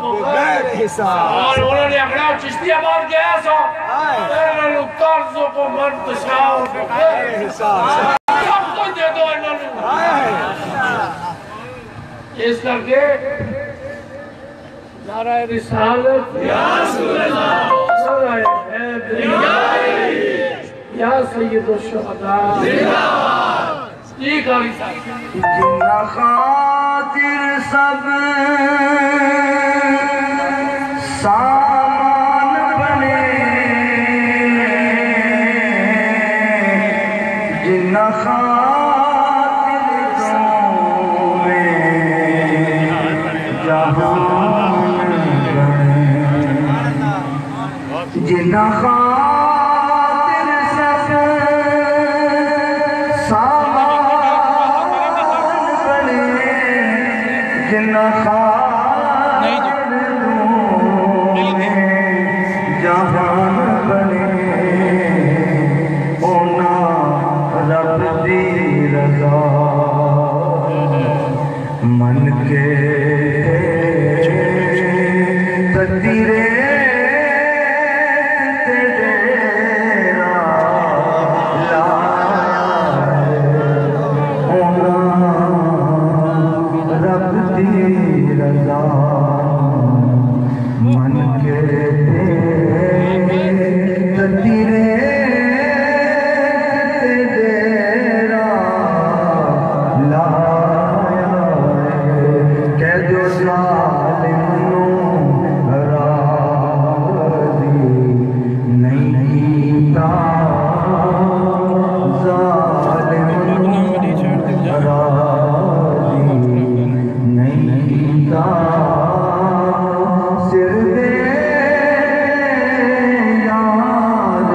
बगैर हिसाब और उन्होंने अगला चिश्तियाबाद गया सो तेरे कर्ज को मंतशाओ बगैर हिसाब सब कुछ दे दो इन्होंने इस करके नाराए रिसालत या रसूल अल्लाह नाराए हैदरी या सय्यदुश शुहदा जिंदाबाद जी काली जिन्ना खातिर सब सामान बने जिन्ना खातिर जहान बने जिन्ना खातिर सब सामान बने जिन्ना जहान बने ओना रब दी रज़ा मन के तकदीरे तेरा लाया ओना रब दी रज़ा मन के तकदीरे तेरा लाया कह दो जालिम नूं राज़ी नहीं कीता जालिम नूं राज़ी नहीं कीता सिर दे याद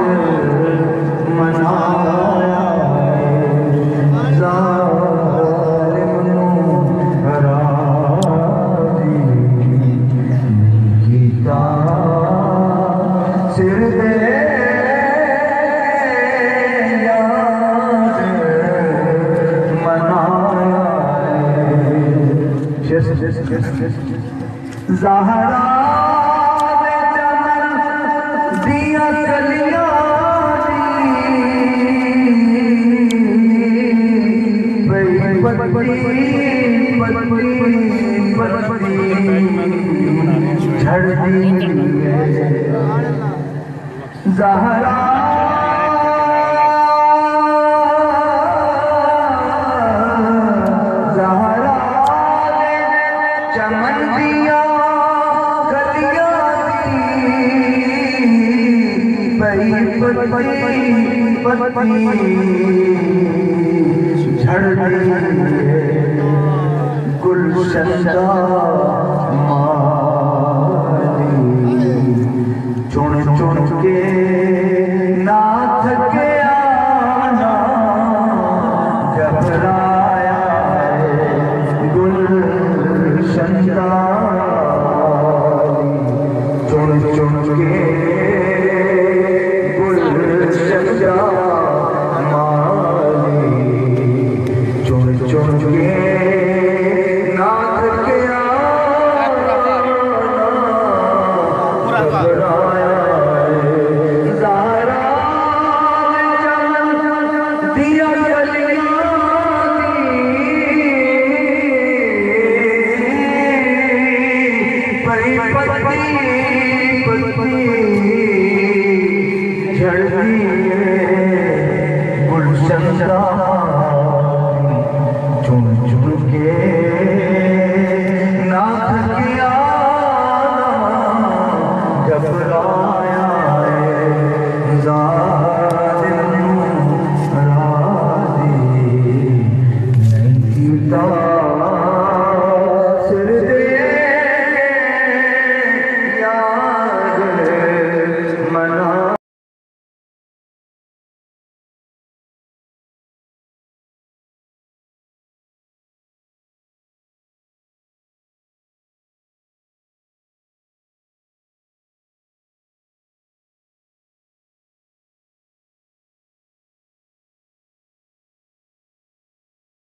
मनाया जालिम नूं राज़ी नहीं कीता सिर दे याद मनाया ज़हरा दे चमन दिया कलियां झड़ दी ज़हरा चमन दिया गलियां पत्ती झड़ गुलशन चुन चुन के नाथ के आना घबराया गुलशन चुन चुन के गुलशन चुन चुन के नाथ के आना घबराया ज़हरा चमन दिया झड़ गुलशन